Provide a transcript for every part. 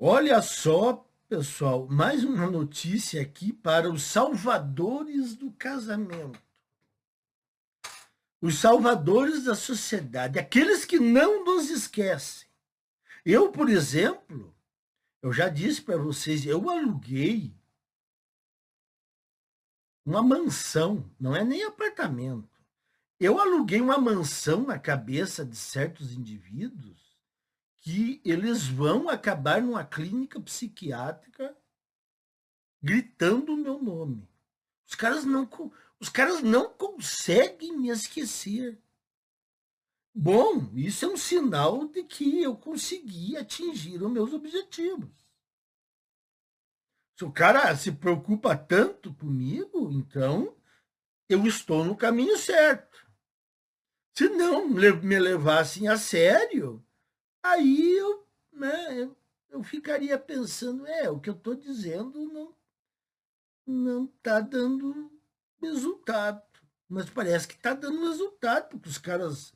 Olha só, pessoal, mais uma notícia aqui para os salvadores do casamento. Os salvadores da sociedade, aqueles que não nos esquecem. Eu, por exemplo, eu já disse para vocês, eu aluguei uma mansão, não é nem apartamento. Eu aluguei uma mansão na cabeça de certos indivíduos que eles vão acabar numa clínica psiquiátrica gritando o meu nome. Os caras não, os caras não conseguem me esquecer. Bom, isso é um sinal de que eu consegui atingir os meus objetivos. Se o cara se preocupa tanto comigo, então eu estou no caminho certo. Se não me levassem a sério, aí eu ficaria pensando, o que eu estou dizendo não está dando resultado. Mas parece que está dando resultado, porque os caras,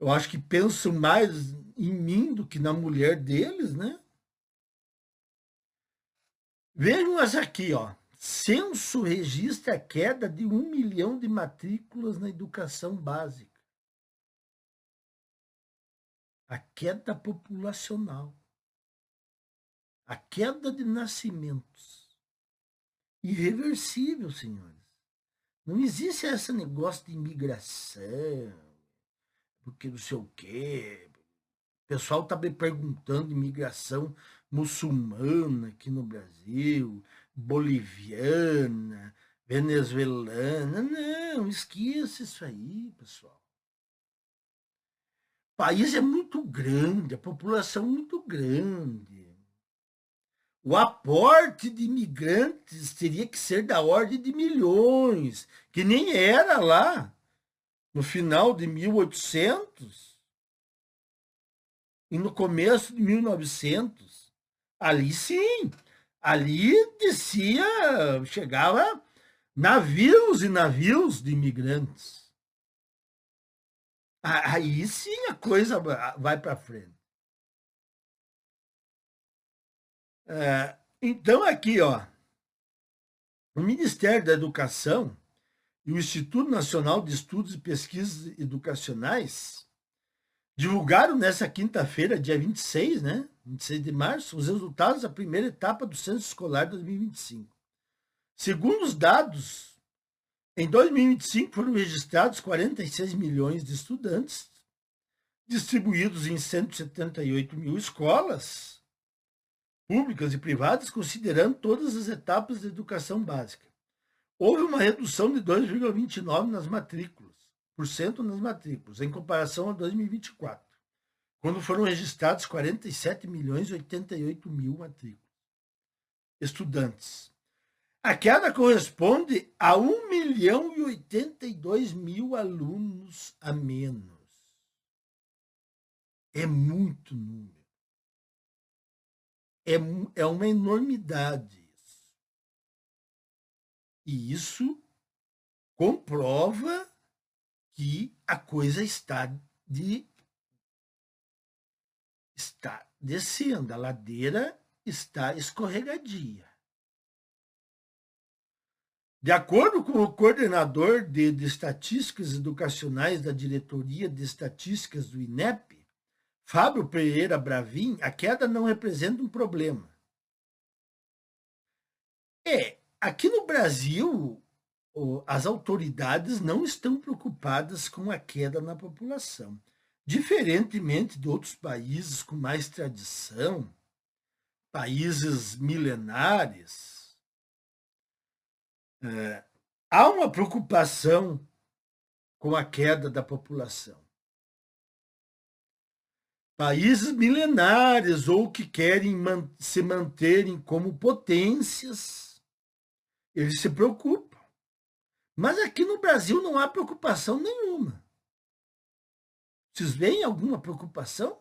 eu acho que pensam mais em mim do que na mulher deles, né? Vejam essa aqui, ó. Censo registra a queda de 1 milhão de matrículas na educação básica. A queda populacional. A queda de nascimentos. Irreversível, senhores. Não existe esse negócio de imigração, porque não sei o quê. O pessoal está me perguntando de imigração muçulmana aqui no Brasil, boliviana, venezuelana. Não, esqueça isso aí, pessoal. O país é muito grande, a população é muito grande. O aporte de imigrantes teria que ser da ordem de milhões, que nem era lá no final de 1800 e no começo de 1900. Ali sim, ali descia, chegava navios e navios de imigrantes. Aí sim a coisa vai para frente. Então aqui, ó, o Ministério da Educação e o Instituto Nacional de Estudos e Pesquisas Educacionais divulgaram nessa quinta-feira, dia 26, né? 26 de março, os resultados da primeira etapa do Censo Escolar 2025. Segundo os dados, em 2025 foram registrados 46 milhões de estudantes, distribuídos em 178 mil escolas públicas e privadas, considerando todas as etapas da educação básica. Houve uma redução de 2,29% nas matrículas, em comparação a 2024, quando foram registrados 47 milhões e 88 mil matrículas. Estudantes. A queda corresponde a 1 milhão e 82 mil alunos a menos. É muito número. É uma enormidade isso. E isso comprova que a coisa está descendo, a ladeira está escorregadia. De acordo com o coordenador de estatísticas educacionais da Diretoria de Estatísticas do INEP, Fábio Pereira Bravin, a queda não representa um problema. Aqui no Brasil, as autoridades não estão preocupadas com a queda na população. Diferentemente de outros países com mais tradição, países milenares, há uma preocupação com a queda da população. Países milenares ou que querem se manterem como potências, eles se preocupam. Mas aqui no Brasil não há preocupação nenhuma. Vocês veem alguma preocupação?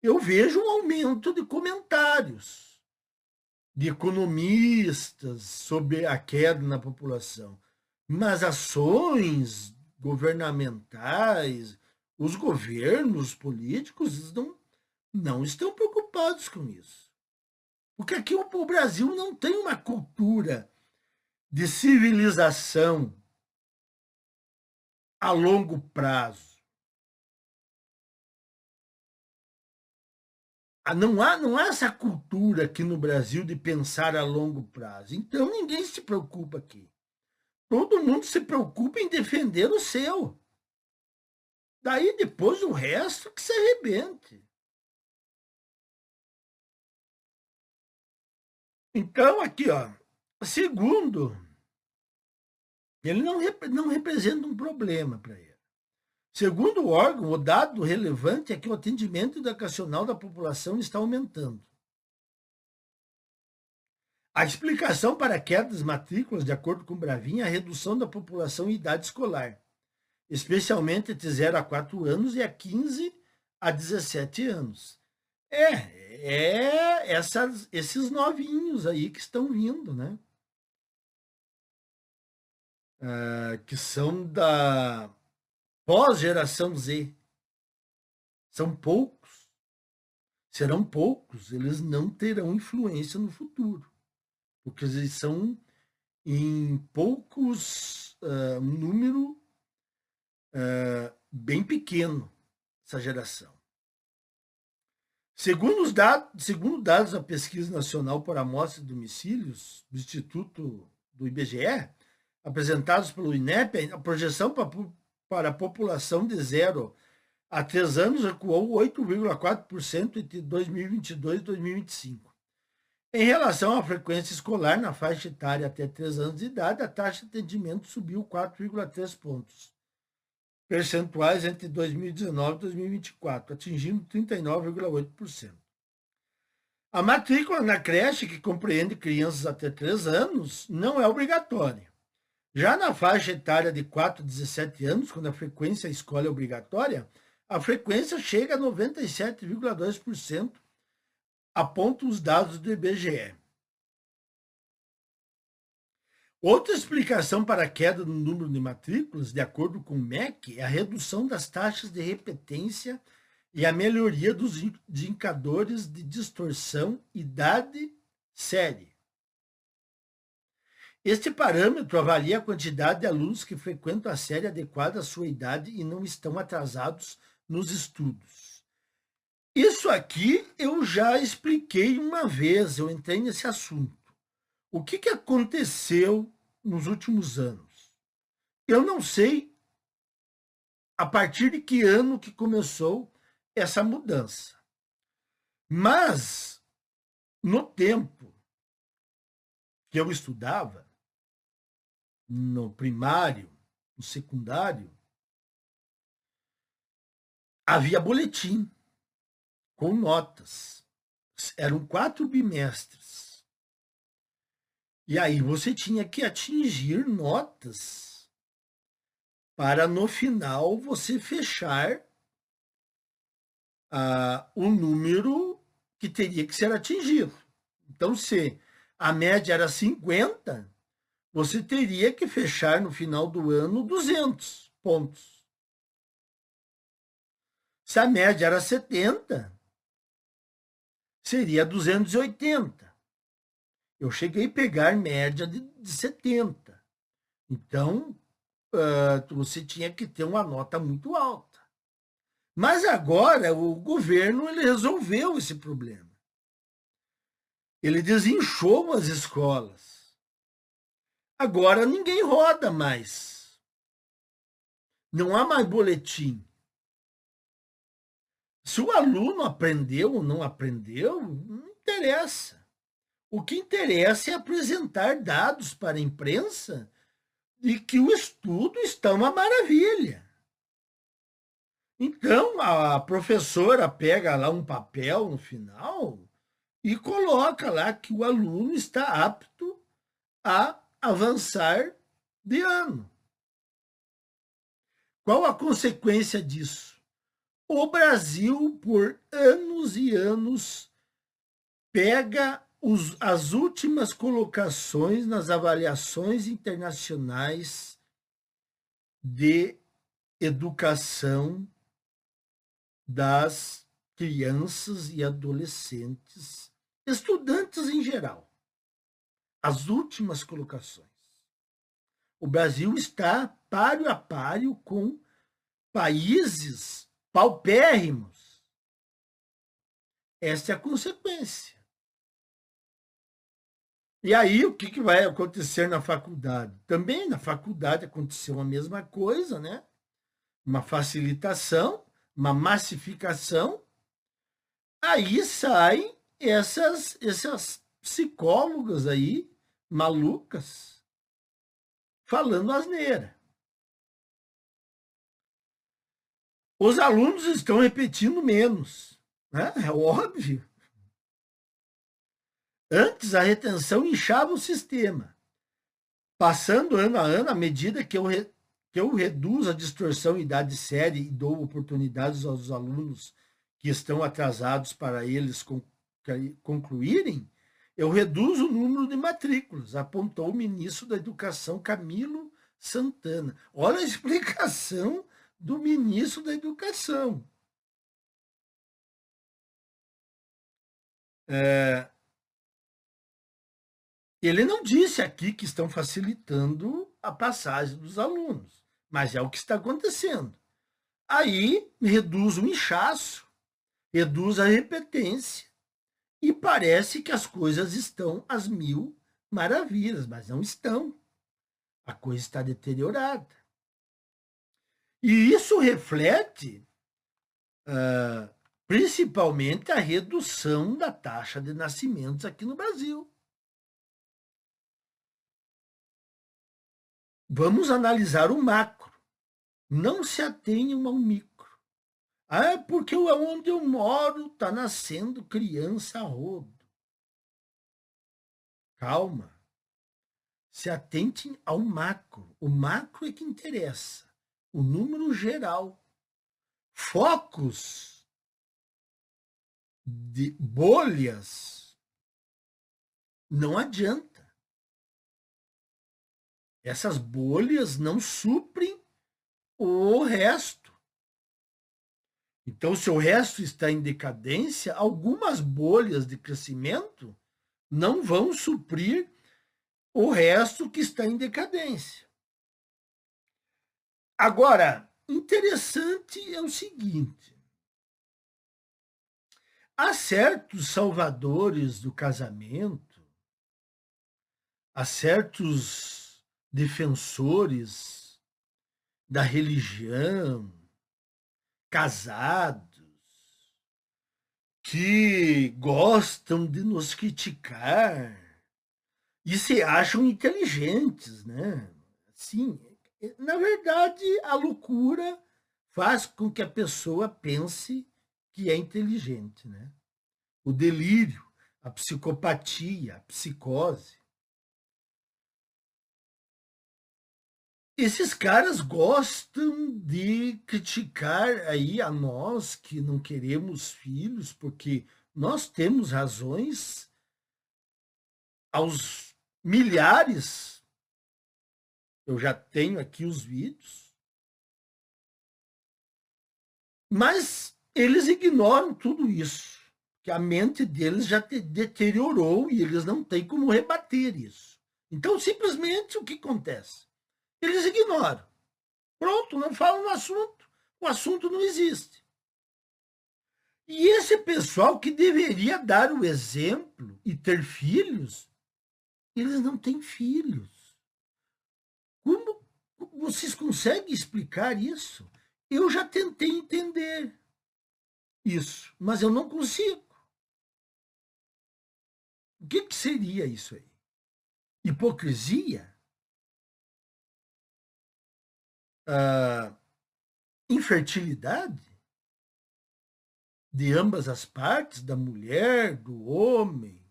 Eu vejo um aumento de comentários de economistas sobre a queda na população. Mas ações governamentais, os governos políticos não estão preocupados com isso. Porque aqui o Brasil não tem uma cultura de civilização a longo prazo. Não há essa cultura aqui no Brasil de pensar a longo prazo. Então ninguém se preocupa aqui. Todo mundo se preocupa em defender o seu. Daí depois o resto que se arrebente. Então aqui, ó, segundo, ele não representa um problema para ele. Segundo o órgão, o dado relevante é que o atendimento educacional da população está aumentando. A explicação para a queda das matrículas, de acordo com o Bravin, é a redução da população em idade escolar, especialmente entre 0 a 4 anos e a 15 a 17 anos. Esses novinhos aí que estão vindo, né? Que são da pós-geração Z. São poucos. Serão poucos. Eles não terão influência no futuro. Porque eles são em poucos, um número bem pequeno, essa geração. Segundo dados da Pesquisa Nacional por Amostra de Domicílios, do Instituto do IBGE, apresentados pelo INEP, a projeção para a população de 0 a 3 anos recuou 8,4% entre 2022 e 2025. Em relação à frequência escolar na faixa etária até 3 anos de idade, a taxa de atendimento subiu 4,3 pontos percentuais entre 2019 e 2024, atingindo 39,8%. A matrícula na creche, que compreende crianças até 3 anos, não é obrigatória. Já na faixa etária de 4 a 17 anos, quando a frequência à escola é obrigatória, a frequência chega a 97,2%, apontam os dados do IBGE. Outra explicação para a queda no número de matrículas, de acordo com o MEC, é a redução das taxas de repetência e a melhoria dos indicadores de distorção idade-série. Este parâmetro avalia a quantidade de alunos que frequentam a série adequada à sua idade e não estão atrasados nos estudos. Isso aqui eu já expliquei uma vez, eu entrei nesse assunto. O que aconteceu nos últimos anos? Eu não sei a partir de que ano que começou essa mudança. Mas, no tempo que eu estudava, no primário, no secundário, havia boletim com notas. Eram 4 bimestres. E aí você tinha que atingir notas para, no final, você fechar o número que teria que ser atingido. Então, se a média era 50, você teria que fechar no final do ano 200 pontos. Se a média era 70, seria 280. Eu cheguei a pegar média de 70. Então, você tinha que ter uma nota muito alta. Mas agora o governo ele resolveu esse problema. Ele desinchou as escolas. Agora ninguém roda mais. Não há mais boletim. Se o aluno aprendeu ou não aprendeu, não interessa. O que interessa é apresentar dados para a imprensa de que o estudo está uma maravilha. Então, a professora pega lá um papel no final e coloca lá que o aluno está apto a avançar de ano. Qual a consequência disso? O Brasil, por anos e anos, pega as últimas colocações nas avaliações internacionais de educação das crianças e adolescentes, estudantes em geral. As últimas colocações. O Brasil está páreo a páreo com países paupérrimos. Essa é a consequência. E aí, o que vai acontecer na faculdade? Também na faculdade aconteceu a mesma coisa, né? Uma facilitação, uma massificação. Aí saem essas psicólogas aí, malucas, falando asneira. Os alunos estão repetindo menos, né? É óbvio. Antes, a retenção inchava o sistema. Passando ano a ano, à medida que eu reduzo a distorção em idade séria e dou oportunidades aos alunos que estão atrasados para eles concluírem, eu reduzo o número de matrículas, apontou o ministro da Educação, Camilo Santana. Olha a explicação do ministro da Educação. Ele não disse aqui que estão facilitando a passagem dos alunos, mas é o que está acontecendo. Aí reduz o inchaço, reduz a repetência, e parece que as coisas estão às mil maravilhas, mas não estão. A coisa está deteriorada. E isso reflete principalmente a redução da taxa de nascimentos aqui no Brasil. Vamos analisar o macro. Não se atenham ao micro. É porque onde eu moro está nascendo criança a rodo. Calma. Se atentem ao macro. O macro é que interessa. O número geral. Focos de bolhas não adianta. Essas bolhas não suprem o resto. Então, se o resto está em decadência, algumas bolhas de crescimento não vão suprir o resto que está em decadência. Agora, interessante é o seguinte: há certos salvadores do casamento, há certos defensores da religião, casados, que gostam de nos criticar e se acham inteligentes, né? Sim, na verdade, a loucura faz com que a pessoa pense que é inteligente, né? O delírio, a psicopatia, a psicose. Esses caras gostam de criticar aí a nós que não queremos filhos, porque nós temos razões aos milhares. Eu já tenho aqui os vídeos. Mas eles ignoram tudo isso, que a mente deles já deteriorou e eles não têm como rebater isso. Então, simplesmente, o que acontece? Eles ignoram. Pronto, não falam no assunto. O assunto não existe. E esse pessoal que deveria dar o exemplo e ter filhos, eles não têm filhos. Como vocês conseguem explicar isso? Eu já tentei entender isso, mas eu não consigo. O que seria isso aí? Hipocrisia? Infertilidade? De ambas as partes, da mulher, do homem?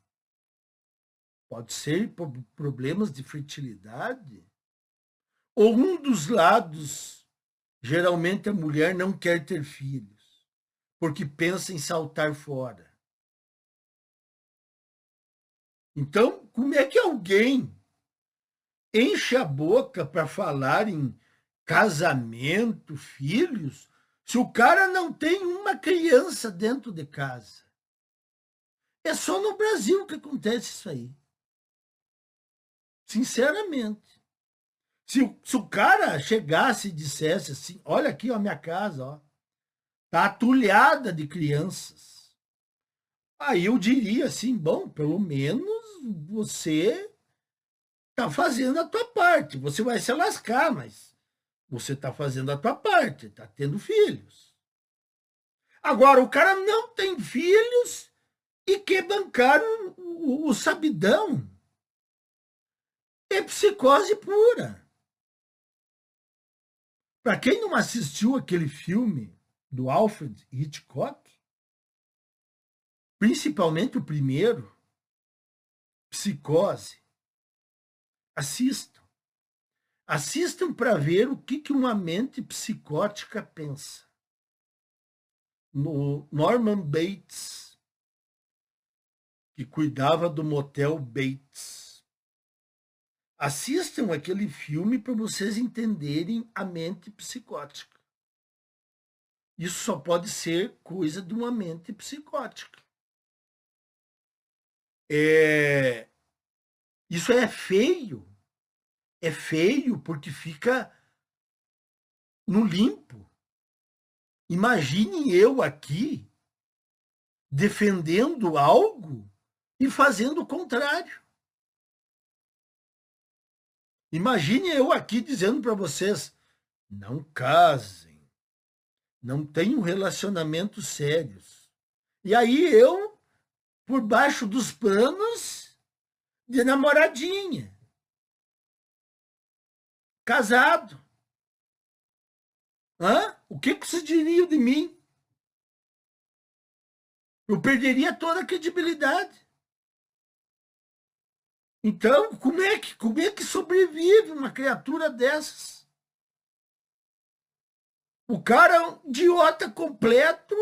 Pode ser problemas de fertilidade? Ou um dos lados, geralmente a mulher não quer ter filhos, porque pensa em saltar fora. Então, como é que alguém enche a boca para falar em casamento, filhos, Se o cara não tem uma criança dentro de casa, é só no Brasil que acontece isso aí. Sinceramente. Se o cara chegasse e dissesse assim, olha aqui a minha casa, ó, tá atulhada de crianças. Aí eu diria assim, bom, pelo menos você tá fazendo a tua parte. Você vai se lascar, mas você tá fazendo a tua parte, tá tendo filhos. Agora, o cara não tem filhos e quer bancar o sabidão. É psicose pura. Para quem não assistiu aquele filme do Alfred Hitchcock, principalmente o primeiro, Psicose, assistam. Assistam para ver o que uma mente psicótica pensa. No Norman Bates, que cuidava do motel Bates. Assistam aquele filme para vocês entenderem a mente psicótica. Isso só pode ser coisa de uma mente psicótica. Isso é feio. É feio porque fica no limpo. Imagine eu aqui defendendo algo e fazendo o contrário. Imagine eu aqui dizendo para vocês, não casem, não tenham relacionamentos sérios. E aí eu, por baixo dos panos, de namoradinha, casado. Hã? O que vocês diriam de mim? Eu perderia toda a credibilidade. Então, como é que sobrevive uma criatura dessas? O cara é um idiota completo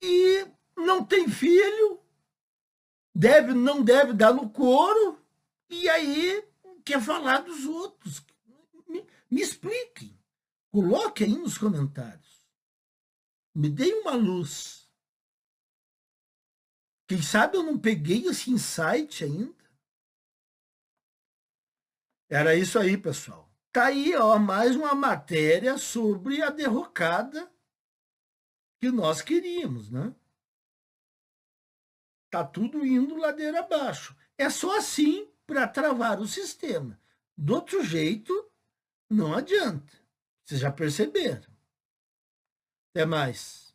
e não tem filho, não deve dar no couro, e aí quer falar dos outros. Me expliquem. Coloque aí nos comentários. Me deem uma luz. Quem sabe eu não peguei esse insight ainda. Era isso aí, pessoal. Tá aí, ó, mais uma matéria sobre a derrocada que nós queríamos, né? Tá tudo indo ladeira abaixo. É só assim para travar o sistema. Do outro jeito, não adianta. Vocês já perceberam. Até mais.